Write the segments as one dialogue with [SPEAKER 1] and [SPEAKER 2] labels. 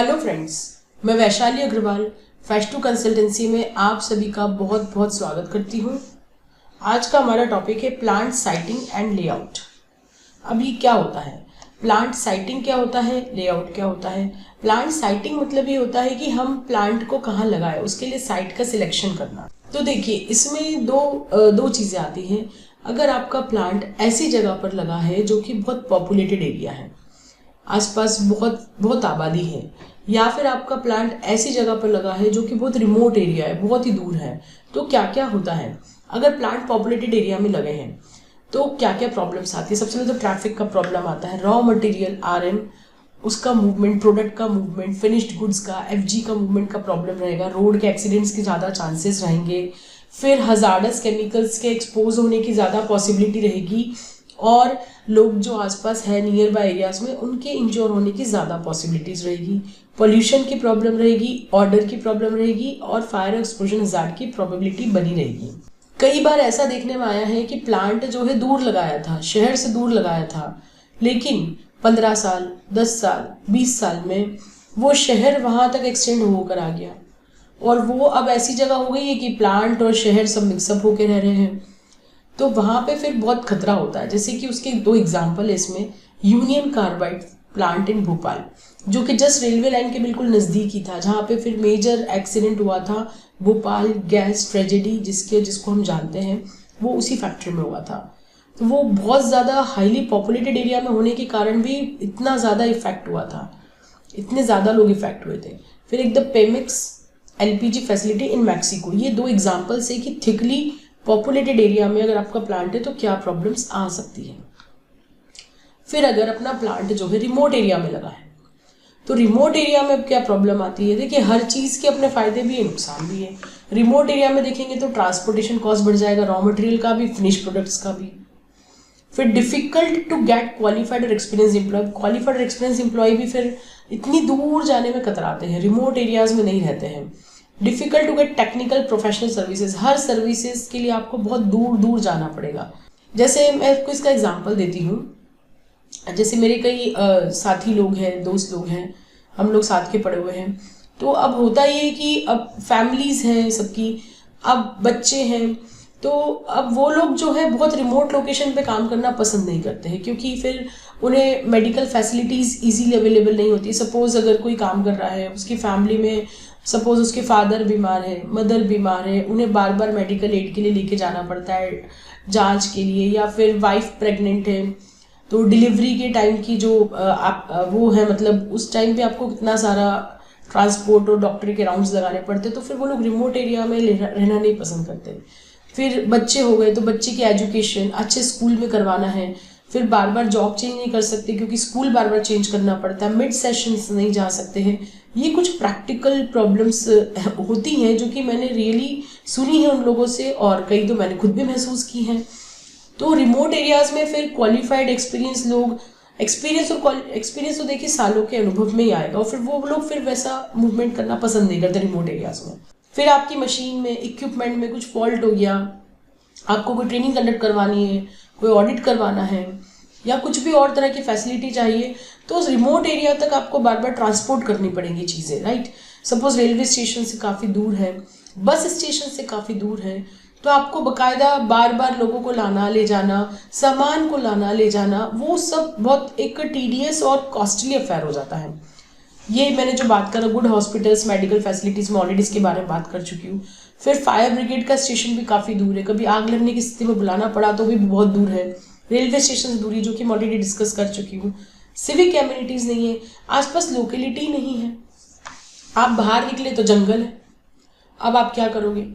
[SPEAKER 1] Hello friends, मैं Vaishali Agarwal फैश to consultancy में आप सभी का बहुत बहुत स्वागत करती हूँ। आज का हमारा टॉपिक है प्लांट साइटिंग एंड लेआउट। अभी क्या होता है, प्लांट साइटिंग क्या होता है, लेआउट क्या होता है। प्लांट साइटिंग मतलब ये होता है कि हम प्लांट को कहाँ लगाए, उसके लिए साइट का सिलेक्शन करना। तो देखिए, इसमें दो चीज़ें आती हैं। अगर आपका प्लांट ऐसी जगह पर लगा है जो कि बहुत पॉपुलेटेड एरिया है, आसपास बहुत आबादी है, या फिर आपका प्लांट ऐसी जगह पर लगा है जो कि बहुत रिमोट एरिया है, बहुत ही दूर है, तो क्या क्या होता है। अगर प्लांट पॉपुलेटेड एरिया में लगे हैं तो क्या क्या प्रॉब्लम्स आती है। सबसे पहले तो ट्रैफिक का प्रॉब्लम आता है, रॉ मटेरियल RM उसका मूवमेंट, प्रोडक्ट का मूवमेंट, फिनिश्ड गुड्स का FG का मूवमेंट का प्रॉब्लम रहेगा, रोड के एक्सीडेंट्स के ज़्यादा चांसेस रहेंगे, फिर हजार्डस केमिकल्स के एक्सपोज होने की ज़्यादा पॉसिबिलिटी रहेगी, और लोग जो आसपास है नियर बाय एरियाज में उनके इंजोर होने की ज़्यादा पॉसिबिलिटीज़ रहेगी, पोल्यूशन की प्रॉब्लम रहेगी, ऑर्डर की प्रॉब्लम रहेगी, और फायर एक्सपोजर हजार्ड की प्रोबेबिलिटी बनी रहेगी। कई बार ऐसा देखने में आया है कि प्लांट जो है दूर लगाया था, शहर से दूर लगाया था, लेकिन 15 साल, 10 साल, 20 साल में वो शहर वहाँ तक एक्सटेंड होकर आ गया, और वो अब ऐसी जगह हो गई है कि प्लांट और शहर सब मिक्सअप होकर रह रहे हैं। तो वहाँ पे फिर बहुत खतरा होता है। जैसे कि उसके 2 एग्जाम्पल है इसमें, union carbide plant in Bhopal, जो कि जस्ट रेलवे लाइन के बिल्कुल नज़दीक ही था, जहाँ पे फिर मेजर एक्सीडेंट हुआ था, भोपाल गैस ट्रेजेडी जिसको हम जानते हैं, वो उसी फैक्ट्री में हुआ था। तो वो बहुत ज़्यादा हाईली पॉपुलेटेड एरिया में होने के कारण भी इतना ज़्यादा इफेक्ट हुआ था, इतने ज़्यादा लोग इफेक्ट हुए थे। फिर एक the Pemex LPG facility in Mexico, ये 2 एग्जाम्पल्स है कि थिकली पॉपुलेटेड एरिया में अगर आपका प्लांट है तो क्या प्रॉब्लम्स आ सकती है। फिर अगर अपना प्लांट जो है रिमोट एरिया में लगा है, तो रिमोट एरिया में अब क्या प्रॉब्लम आती है। देखिए, हर चीज़ के अपने फायदे भी है, नुकसान भी है। रिमोट एरिया में देखेंगे तो ट्रांसपोर्टेशन कॉस्ट बढ़ जाएगा, रॉ मटेरियल का भी, फिनिश प्रोडक्ट्स का भी। फिर डिफिकल्ट टू गेट क्वालिफाइड और एक्सपीरियंस एम्प्लॉय, क्वालिफाइड और एक्सपीरियंस एम्प्लॉय भी फिर इतनी दूर जाने में कतराते हैं, रिमोट एरियाज में नहीं रहते हैं। Difficult to get technical professional services, हर सर्विसेज के लिए आपको बहुत दूर दूर जाना पड़ेगा। जैसे मैं आपको इसका एग्जांपल देती हूँ, जैसे मेरे कई साथी लोग हैं, दोस्त लोग हैं, हम लोग साथ के पढ़े हुए हैं। तो अब होता ये है कि अब फैमिलीज हैं सबकी, अब बच्चे हैं, तो अब वो लोग जो है बहुत रिमोट लोकेशन पे काम करना पसंद नहीं करते हैं, क्योंकि फिर उन्हें मेडिकल फैसिलिटीज़ इजीली अवेलेबल नहीं होती। सपोज़ अगर कोई काम कर रहा है, उसकी फैमिली में सपोज़ उसके फादर बीमार है, मदर बीमार है, उन्हें बार बार मेडिकल एड के लिए लेके जाना पड़ता है जांच के लिए, या फिर वाइफ प्रेग्नेंट है तो डिलीवरी के टाइम की जो वो है, मतलब उस टाइम पे आपको कितना सारा ट्रांसपोर्ट और डॉक्टर के राउंड्स लगाने पड़ते, तो फिर वो लोग रिमोट एरिया में रहना नहीं पसंद करते। फिर बच्चे हो गए तो बच्चे की एजुकेशन अच्छे स्कूल में करवाना है, फिर बार बार जॉब चेंज नहीं कर सकते क्योंकि स्कूल बार बार चेंज करना पड़ता है, मिड सेशंस नहीं जा सकते हैं। ये कुछ प्रैक्टिकल प्रॉब्लम्स होती हैं जो कि मैंने रियली सुनी है उन लोगों से, और कई तो मैंने खुद भी महसूस की हैं। तो रिमोट एरियाज में फिर क्वालिफाइड एक्सपीरियंस लोग, एक्सपीरियंस तो देखिए सालों के अनुभव में ही आएगा, और फिर वो लोग फिर वैसा मूवमेंट करना पसंद नहीं करते रिमोट एरियाज में। फिर आपकी मशीन में, इक्विपमेंट में कुछ फॉल्ट हो गया, आपको कोई ट्रेनिंग कंडक्ट करवानी है, कोई ऑडिट करवाना है, या कुछ भी और तरह की फैसिलिटी चाहिए, तो उस रिमोट एरिया तक आपको बार बार ट्रांसपोर्ट करनी पड़ेंगी चीज़ें, राइट। सपोज रेलवे स्टेशन से काफ़ी दूर है, बस स्टेशन से काफ़ी दूर है, तो आपको बकायदा बार बार लोगों को लाना ले जाना, सामान को लाना ले जाना, वो सब बहुत एक टीडियस और कॉस्टली अफेयर हो जाता है। ये मैंने जो बात करा गुड हॉस्पिटल्स, मेडिकल फैसिलिटीज़ में ऑलरेडी इसके बारे में बात कर चुकी हूँ। फिर फायर ब्रिगेड का स्टेशन भी काफ़ी दूर है, कभी आग लगने की स्थिति में बुलाना पड़ा तो भी बहुत दूर है। रेलवे स्टेशन से दूरी जो कि मैं ऑलरेडी डिस्कस कर चुकी हूँ। सिविक एम्यूनिटीज़ नहीं है, आसपास लोकेलिटी नहीं है, आप बाहर निकले तो जंगल है। अब आप क्या करोगे,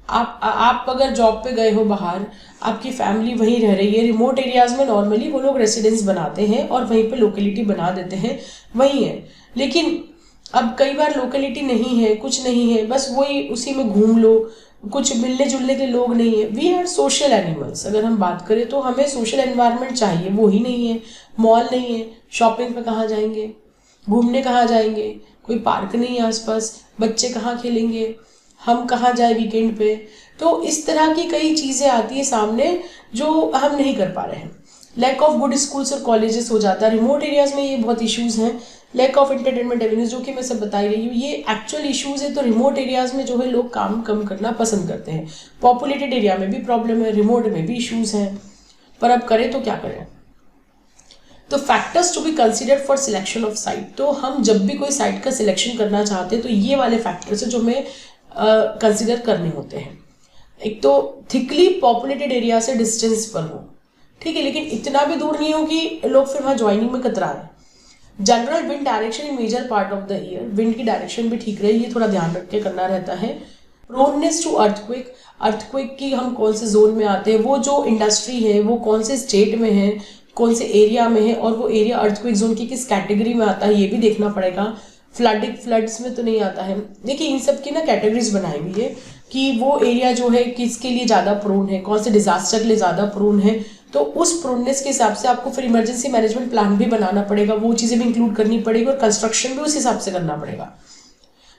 [SPEAKER 1] आप अगर जॉब पे गए हो बाहर, आपकी फैमिली वहीं रह रही है। रिमोट एरियाज में नॉर्मली वो लोग रेसिडेंस बनाते हैं और वहीं पे लोकेलिटी बना देते हैं, वहीं है। लेकिन अब कई बार लोकेलिटी नहीं है, कुछ नहीं है, बस वही उसी में घूम लो, कुछ मिलने जुलने के लोग नहीं है। वी आर सोशल एनिमल्स, अगर हम बात करें तो हमें सोशल एनवायरनमेंट चाहिए, वो ही नहीं है। मॉल नहीं है, शॉपिंग पे कहाँ जाएंगे, घूमने कहाँ जाएंगे, कोई पार्क नहीं है आसपास, बच्चे कहाँ खेलेंगे, हम कहाँ जाए वीकेंड पे। तो इस तरह की कई चीज़ें आती है सामने जो हम नहीं कर पा रहे हैं। लैक ऑफ गुड स्कूल्स और कॉलेजेस हो जाता है। रिमोट एरियाज में ये बहुत इश्यूज हैं, लैक ऑफ एंटरटेनमेंट एवेन्यूज, जो कि मैं सब बता ही रही हूँ, ये एक्चुअल इश्यूज है। तो रिमोट एरियाज में जो है लोग काम कम करना पसंद करते हैं। पॉपुलेटेड एरिया में भी प्रॉब्लम है, रिमोट में भी इश्यूज हैं, पर अब करें तो क्या करें। तो factors to be considered for selection of site, तो हम जब भी कोई साइट का सिलेक्शन करना चाहते हैं तो ये वाले फैक्टर्स है जो हमें कंसिडर करने होते हैं। एक तो थिकली पॉपुलेटेड एरिया से डिस्टेंस पर हो, ठीक है, लेकिन इतना भी दूर नहीं हो कि लोग फिर वहाँ ज्वाइनिंग में कतरा रहे। General wind direction in major part of the year, wind की डायरेक्शन भी ठीक रहे, ये थोड़ा ध्यान रख के करना रहता है। प्रोननेस टू अर्थक्वेक, अर्थक्वेक की हम कौन से जोन में आते हैं, वो जो इंडस्ट्री है वो कौन से स्टेट में है, कौन से एरिया में है, और वो एरिया अर्थक्वेक जोन की किस कैटेगरी में आता है ये भी देखना पड़ेगा। फ्लड्स में तो नहीं आता है। देखिए इन सब की ना कैटेगरीज बनाई हुई है कि वो एरिया जो है किसके लिए ज़्यादा प्रोन है, कौन से डिजास्टर के लिए ज़्यादा प्रोन है। तो उस प्रोननेस के हिसाब से आपको फिर इमरजेंसी मैनेजमेंट प्लान भी बनाना पड़ेगा, वो चीज़ें भी इंक्लूड करनी पड़ेगी, और कंस्ट्रक्शन भी उस हिसाब से करना पड़ेगा।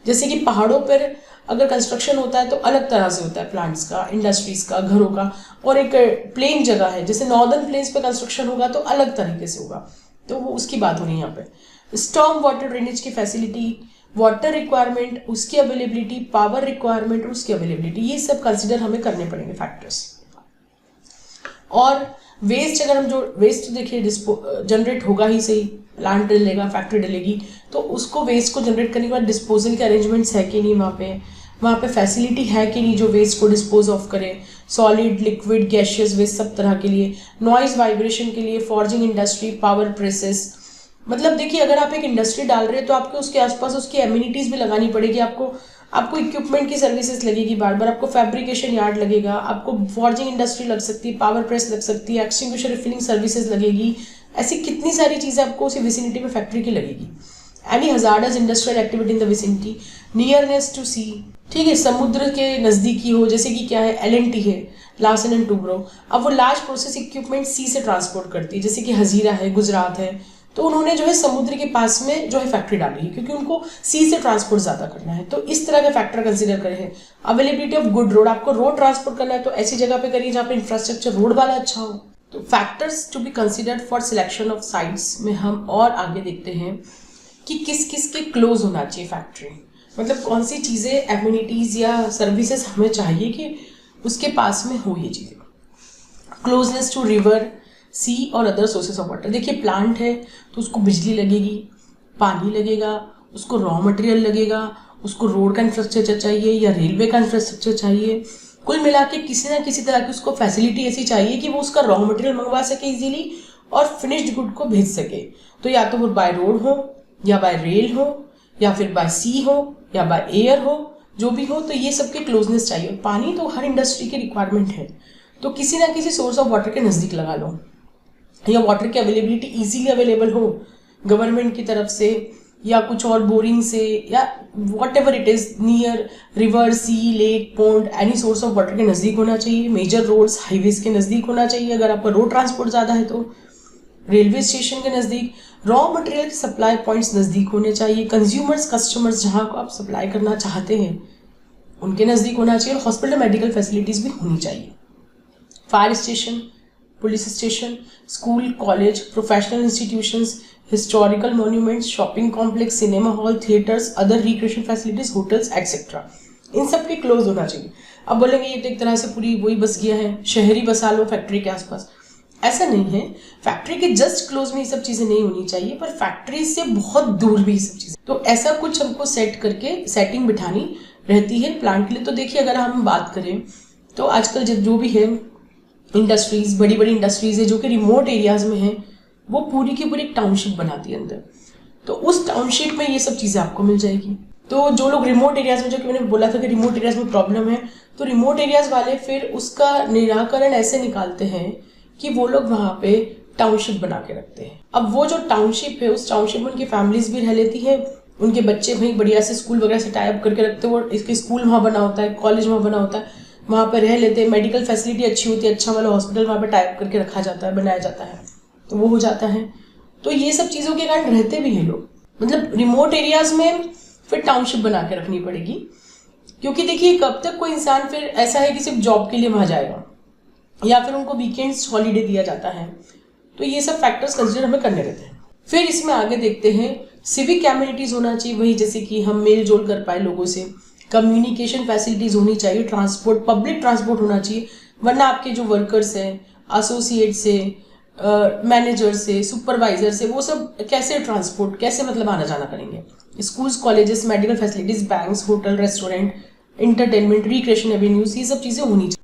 [SPEAKER 1] जैसे कि पहाड़ों पर अगर कंस्ट्रक्शन होता है तो अलग तरह से होता है, प्लांट्स का, इंडस्ट्रीज का, घरों का, और एक प्लेन जगह है जैसे नॉर्दर्न प्लेन्स पे कंस्ट्रक्शन होगा तो अलग तरीके से होगा। तो वो उसकी बात हो रही है यहाँ पे। स्टॉर्म वाटर ड्रेनेज की फैसिलिटी, वाटर रिक्वायरमेंट, उसकी अवेलेबिलिटी, पावर रिक्वायरमेंट, उसकी अवेलेबिलिटी, ये सब कंसिडर हमें करने पड़ेंगे फैक्टर्स। और वेस्ट, अगर हम जो वेस्ट देखिए जनरेट होगा ही सही, प्लांट डलेगा, फैक्ट्री डलेगी, तो उसको वेस्ट को जनरेट करने के बाद डिस्पोजल के अरेंजमेंट्स है कि नहीं, वहाँ पे फैसिलिटी है कि नहीं जो वेस्ट को डिस्पोज ऑफ करे, सॉलिड, लिक्विड, गैशियस वेस्ट सब तरह के लिए। नॉइज वाइब्रेशन के लिए, फॉर्जिंग इंडस्ट्री, पावर प्रेसेस, मतलब देखिए अगर आप एक इंडस्ट्री डाल रहे हैं तो आपको उसके आसपास उसकी एमिनिटीज भी लगानी पड़ेगी। आपको इक्विपमेंट की सर्विसेज लगेगी, बार बार आपको फैब्रिकेशन यार्ड लगेगा, आपको फॉर्जिंग इंडस्ट्री लग सकती है, पावर प्रेस लग सकती है, एक्सटिंग्विशर रिफिलिंग सर्विसेज लगेगी। ऐसी कितनी सारी चीज़ें आपको उसी विसिनिटी में फैक्ट्री की लगेगी। Any hazardous industrial activity in the vicinity, nearness to sea, ठीक है, समुद्र के नज़दीकी हो, जैसे कि क्या है LNT है, लार्सन एंड टूब्रो। अब वो लार्ज प्रोसेस इक्विपमेंट सी से ट्रांसपोर्ट करती है, जैसे कि हजीरा है, गुजरात है, तो उन्होंने जो है समुद्र के पास में जो है फैक्ट्री डाली है क्योंकि उनको सी से ट्रांसपोर्ट ज़्यादा करना है। तो इस तरह का फैक्टर कंसिडर करें हैं। अवेलेबिलिटी ऑफ गुड रोड, आपको रोड ट्रांसपोर्ट करना है तो ऐसी जगह पे करिए जहाँ पे इंफ्रास्ट्रक्चर रोड वाला अच्छा हो। तो factors to be considered for selection of sites में हम और आगे देखते हैं कि किस किस के क्लोज होना चाहिए फैक्ट्री, मतलब कौन सी चीज़ें, एम्यूनिटीज़ या सर्विसेज हमें चाहिए कि उसके पास में हो ये चीज़ें। क्लोजनेस टू रिवर, सी और अदर सोर्सेस ऑफ वाटर। देखिए प्लांट है तो उसको बिजली लगेगी, पानी लगेगा, उसको रॉ मटेरियल लगेगा, उसको रोड का इंफ्रास्ट्रक्चर चाहिए या रेलवे का इंफ्रास्ट्रक्चर चाहिए। कुल मिला के किसी ना किसी तरह की उसको फैसिलिटी ऐसी चाहिए कि वो उसका रॉ मटेरियल मंगवा सके इजीली और फिनिश्ड गुड को भेज सके। तो या तो वो बाय रोड हो या बाय रेल हो या फिर बाय सी हो या बाय एयर हो, जो भी हो, तो ये सबके क्लोजनेस चाहिए। पानी तो हर इंडस्ट्री की रिक्वायरमेंट है, तो किसी ना किसी सोर्स ऑफ वाटर के नज़दीक लगा लो, या वाटर की अवेलेबिलिटी इजीली अवेलेबल हो गवर्नमेंट की तरफ से या कुछ और बोरिंग से या whatever it is, near river, sea, lake, pond, any source of water के नज़दीक होना चाहिए। मेजर रोड्स, हाईवेज के नज़दीक होना चाहिए अगर आपका रोड ट्रांसपोर्ट ज़्यादा है तो। रेलवे स्टेशन के नज़दीक, रॉ मटेरियल सप्लाई पॉइंट्स नज़दीक होने चाहिए। कंज्यूमर्स, कस्टमर्स जहाँ को आप सप्लाई करना चाहते हैं उनके नज़दीक होना चाहिए। और हॉस्पिटल, मेडिकल फैसिलिटीज़ भी होनी चाहिए। Fire station, police station, school, college, professional institutions, historical monuments, shopping complex, cinema hall, theatres, other recreation facilities, hotels etcetera, इन सब के क्लोज होना चाहिए। अब बोलेंगे ये तो एक तरह से पूरी वही बस गया है, शहरी बसा लो फैक्ट्री के आसपास। ऐसा नहीं है, फैक्ट्री के जस्ट क्लोज में ये सब चीज़ें नहीं होनी चाहिए, पर फैक्ट्री से बहुत दूर भी ये सब चीज़ें। तो ऐसा कुछ हमको सेट करके सेटिंग बिठानी रहती है प्लांट के लिए। तो देखिए अगर हम बात करें तो आजकल जो भी है इंडस्ट्रीज, बड़ी बड़ी इंडस्ट्रीज है जो कि रिमोट एरियाज में है, वो पूरी की पूरी एक टाउनशिप बनाती है अंदर। तो उस टाउनशिप में ये सब चीज़ें आपको मिल जाएगी। तो जो लोग रिमोट एरियाज में, जो कि मैंने बोला था कि रिमोट एरियाज में प्रॉब्लम है, तो रिमोट एरियाज वाले फिर उसका निराकरण ऐसे निकालते हैं कि वो लोग वहाँ पे टाउनशिप बना के रखते हैं। अब वो जो टाउनशिप है, उस टाउनशिप में उनकी फैमिलीज भी रह लेती है, उनके बच्चे भाई बढ़िया से स्कूल वगैरह से टाइप करके रखते हैं, वो इसके स्कूल वहाँ बना होता है, कॉलेज वहाँ बना होता है, वहाँ पर रह लेते हैं। मेडिकल फैसिलिटी अच्छी होती है, अच्छा वाला हॉस्पिटल वहाँ पर टाइप करके रखा जाता है, बनाया जाता है, तो वो हो जाता है। तो ये सब चीज़ों के कारण रहते भी हैं लोग। मतलब रिमोट एरियाज में फिर टाउनशिप बना के रखनी पड़ेगी, क्योंकि देखिए कब तक कोई इंसान फिर ऐसा है कि सिर्फ जॉब के लिए वहाँ जाएगा या फिर उनको वीकेंड्स हॉलीडे दिया जाता है। तो ये सब फैक्टर्स कंसिडर हमें करने रहते हैं। फिर इसमें आगे देखते हैं सिविक एमिनिटीज होना चाहिए, वही जैसे कि हम मेल जोल कर पाए लोगों से, कम्युनिकेशन फैसिलिटीज होनी चाहिए, ट्रांसपोर्ट, पब्लिक ट्रांसपोर्ट होना चाहिए, वरना आपके जो वर्कर्स हैं, एसोसिएट से, मैनेजर से, सुपरवाइजर से, वो सब कैसे ट्रांसपोर्ट, कैसे मतलब आना जाना करेंगे। Schools, colleges, medical facilities, banks, hotel, restaurant, entertainment, recreation avenues, ये सब चीज़ें होनी चाहिए।